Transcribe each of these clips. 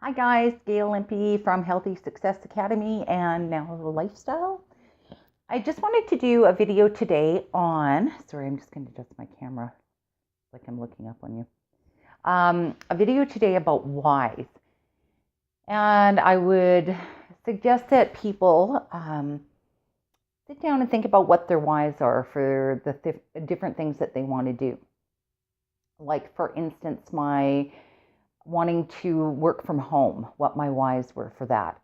Hi guys, Gail Impey from Healthy Success Academy and Now Lifestyle. I just wanted to do a video today on, sorry, I'm just going to adjust my camera like I'm looking up on you. A video today about whys. And I would suggest that people sit down and think about what their whys are for the different things that they want to do. Like, for instance, my wanting to work from home, what my whys were for that.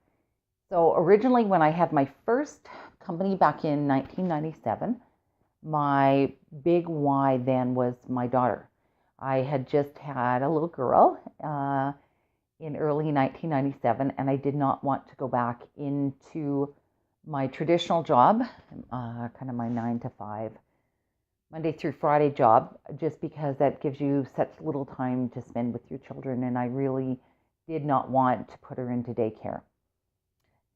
So originally, when I had my first company back in 1997, my big why then was my daughter. I had just had a little girl in early 1997, and I did not want to go back into my traditional job, kind of my 9 to 5, Monday through Friday job, just because that gives you such little time to spend with your children, and I really did not want to put her into daycare.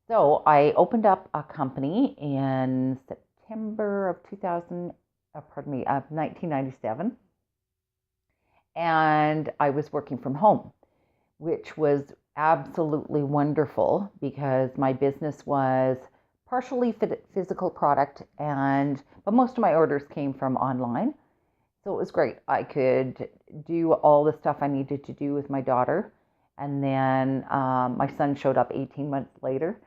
So I opened up a company in September of 1997, and I was working from home, which was absolutely wonderful because my business was partially physical product, but most of my orders came from online. So it was great. I could do all the stuff I needed to do with my daughter. And then my son showed up 18 months later.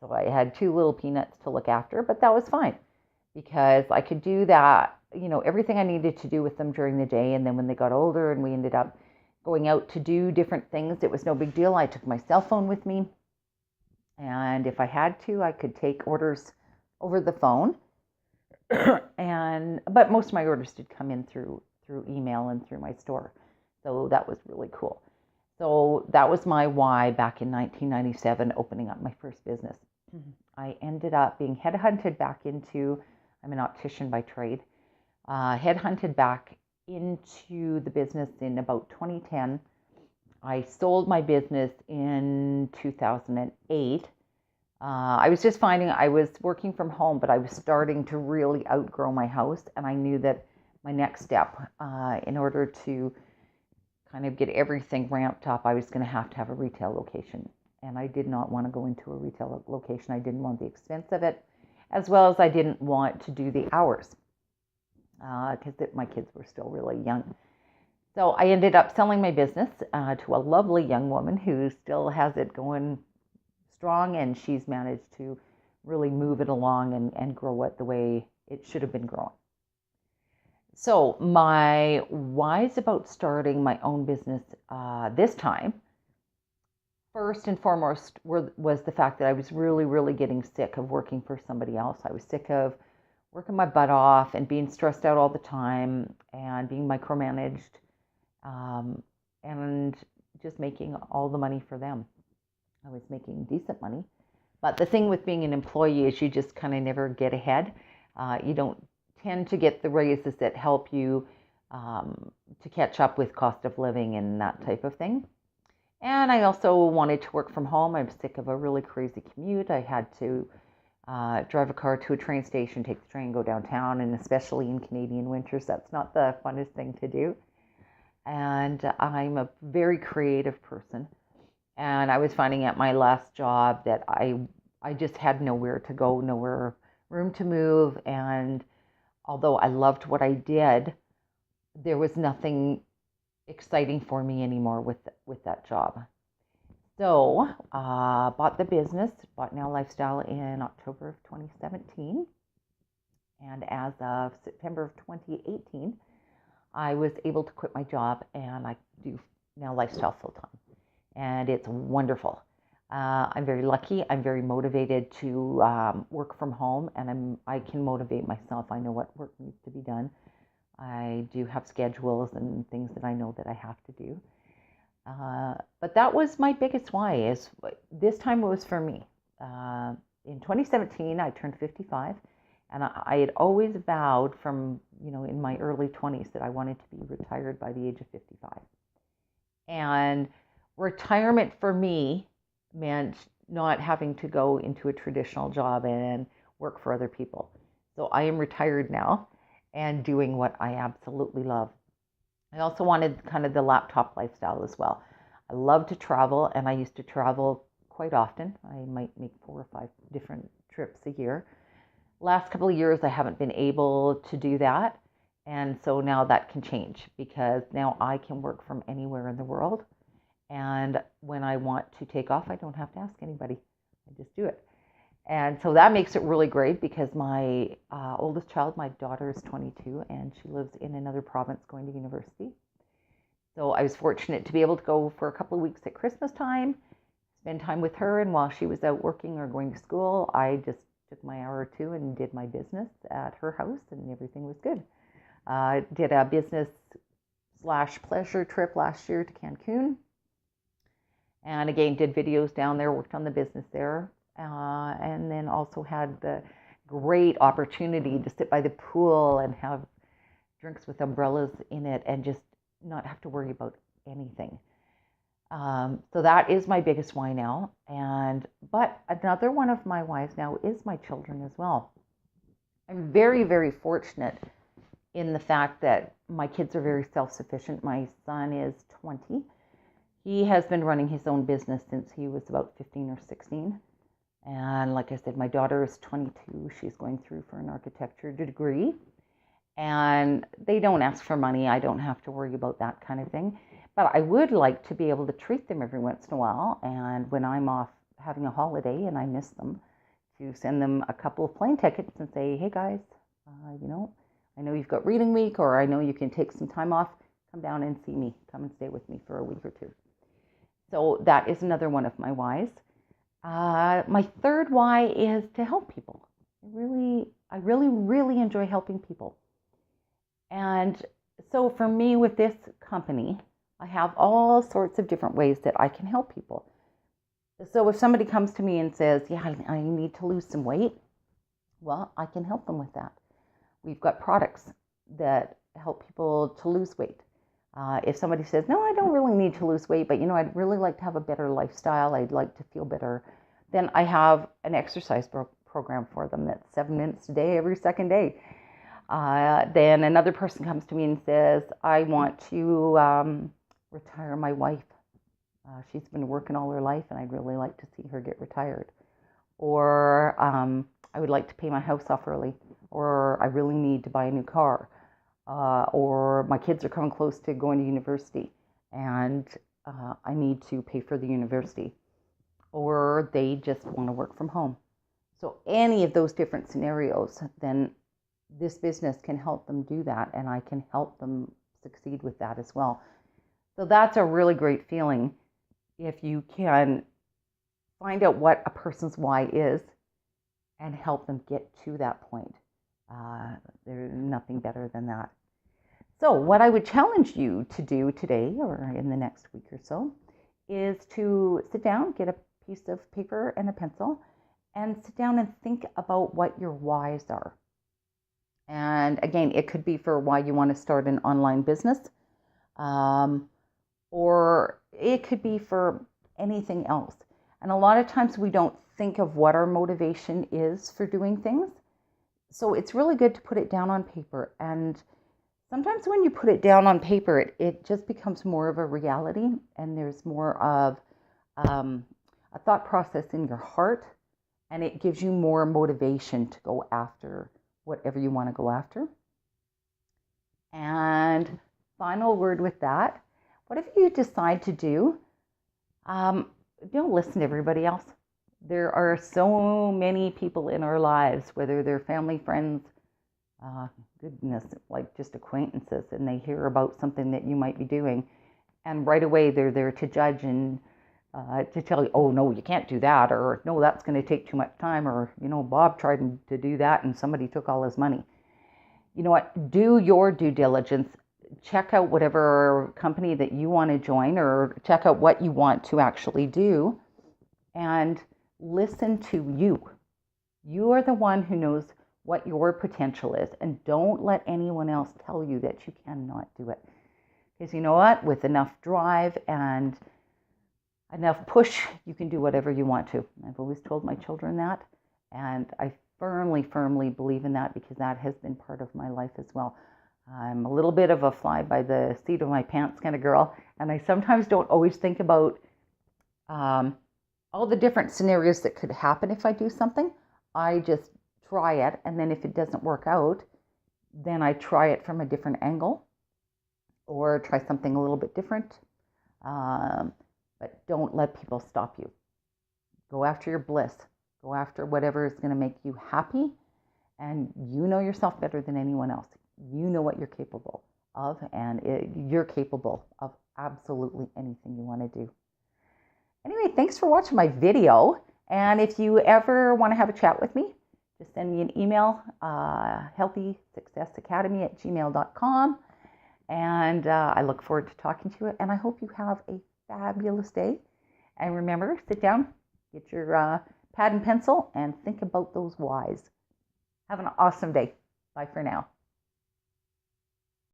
So I had 2 little peanuts to look after, but that was fine because I could do that, everything I needed to do with them during the day. And then when they got older and we ended up going out to do different things, it was no big deal. I took my cell phone with me. And if I had to, I could take orders over the phone. But most of my orders did come in through email and through my store. So that was really cool. So that was my why back in 1997, opening up my first business. I ended up being headhunted back into, I'm an optician by trade, headhunted back into the business in about 2010. I sold my business in 2008. I was just finding I was working from home, but I was starting to really outgrow my house. And I knew that my next step, in order to kind of get everything ramped up, I was going to have a retail location. And I did not want to go into a retail location. I didn't want the expense of it, as well as I didn't want to do the hours because my kids were still really young. So I ended up selling my business to a lovely young woman who still has it going strong, and she's managed to really move it along and grow it the way it should have been growing. So my whys about starting my own business this time, first and foremost, was the fact that I was really, really getting sick of working for somebody else. I was sick of working my butt off and being stressed out all the time and being micromanaged, and just making all the money for them. I was making decent money. But the thing with being an employee is you just kind of never get ahead. You don't tend to get the raises that help you to catch up with cost of living and that type of thing. And I also wanted to work from home. I'm sick of a really crazy commute. I had to drive a car to a train station, take the train, go downtown, and especially in Canadian winters, that's not the funnest thing to do. And I'm a very creative person. And I was finding at my last job that I just had nowhere to go, nowhere room to move. And although I loved what I did, there was nothing exciting for me anymore with that job. So bought the business, bought Now Lifestyle in October of 2017. And as of September of 2018, I was able to quit my job and I do Now Lifestyle full time. And it's wonderful. I'm very lucky. I'm very motivated to work from home, and I can motivate myself. I know what work needs to be done. I do have schedules and things that I know that I have to do. But that was my biggest why. Is this time it was for me. In 2017, I turned 55, and I had always vowed from in my early 20s that I wanted to be retired by the age of 55. And retirement for me meant not having to go into a traditional job and work for other people. So I am retired now and doing what I absolutely love. I also wanted kind of the laptop lifestyle as well. I love to travel, and I used to travel quite often. I might make 4 or 5 different trips a year. Last couple of years, I haven't been able to do that. And so now that can change because now I can work from anywhere in the world. And when I want to take off, I don't have to ask anybody. I just do it. And so that makes it really great because my oldest child, my daughter, is 22 and she lives in another province going to university. So I was fortunate to be able to go for a couple of weeks at Christmas time, spend time with her. And while she was out working or going to school, I just took my hour or two and did my business at her house, and everything was good. Did a business/pleasure trip last year to Cancun, and again did videos down there, worked on the business there, and then also had the great opportunity to sit by the pool and have drinks with umbrellas in it and just not have to worry about anything. So that is my biggest why now. But another one of my whys now is my children as well. I'm very, very fortunate in the fact that my kids are very self-sufficient. My son is 20. He has been running his own business since he was about 15 or 16. And like I said, my daughter is 22. She's going through for an architecture degree. And they don't ask for money. I don't have to worry about that kind of thing. But I would like to be able to treat them every once in a while. And when I'm off having a holiday and I miss them, to send them a couple of plane tickets and say, hey guys, I know you've got reading week, or I know you can take some time off. Come down and see me. Come and stay with me for a week or two. So that is another one of my whys. My third why is to help people. I really enjoy helping people. And so for me with this company, I have all sorts of different ways that I can help people. So if somebody comes to me and says, yeah, I need to lose some weight, well, I can help them with that. We've got products that help people to lose weight. If somebody says, no, I don't really need to lose weight, but I'd really like to have a better lifestyle, I'd like to feel better, then I have an exercise program for them that's 7 minutes a day, every second day. Then another person comes to me and says, I want to retire my wife. She's been working all her life and I'd really like to see her get retired. Or I would like to pay my house off early. Or I really need to buy a new car. Or my kids are coming close to going to university and I need to pay for the university. Or they just want to work from home. So any of those different scenarios, then this business can help them do that, and I can help them succeed with that as well. So that's a really great feeling if you can find out what a person's why is and help them get to that point. There's nothing better than that. So what I would challenge you to do today or in the next week or so is to sit down, get a piece of paper and a pencil, and sit down and think about what your whys are. And again, it could be for why you want to start an online business, or it could be for anything else. And a lot of times we don't think of what our motivation is for doing things. So it's really good to put it down on paper. And sometimes when you put it down on paper, it just becomes more of a reality, and there's more of a thought process in your heart, and it gives you more motivation to go after whatever you want to go after. And final word with that, whatever you decide to do, don't listen to everybody else. There are so many people in our lives, whether they're family, friends, goodness, like just acquaintances, and they hear about something that you might be doing, and right away they're there to judge and to tell you, oh no, you can't do that, or no, that's going to take too much time, or Bob tried to do that and somebody took all his money. You know what? Do your due diligence. Check out whatever company that you want to join, or check out what you want to actually do, and listen to you. You are the one who knows what your potential is, and don't let anyone else tell you that you cannot do it. Because you know what? With enough drive and enough push, you can do whatever you want to. I've always told my children that, and I firmly believe in that because that has been part of my life as well. I'm a little bit of a fly by the seat of my pants kind of girl, and I sometimes don't always think about all the different scenarios that could happen if I do something. I just try it, and then if it doesn't work out, then I try it from a different angle or try something a little bit different. But don't let people stop you. Go after your bliss. Go after whatever is going to make you happy. And you know yourself better than anyone else. You know what you're capable of, and you're capable of absolutely anything you want to do. Anyway, thanks for watching my video. And if you ever want to have a chat with me, just send me an email, healthysuccessacademy@gmail.com. And I look forward to talking to you. And I hope you have a fabulous day. And remember, sit down, get your pad and pencil, and think about those whys. Have an awesome day. Bye for now.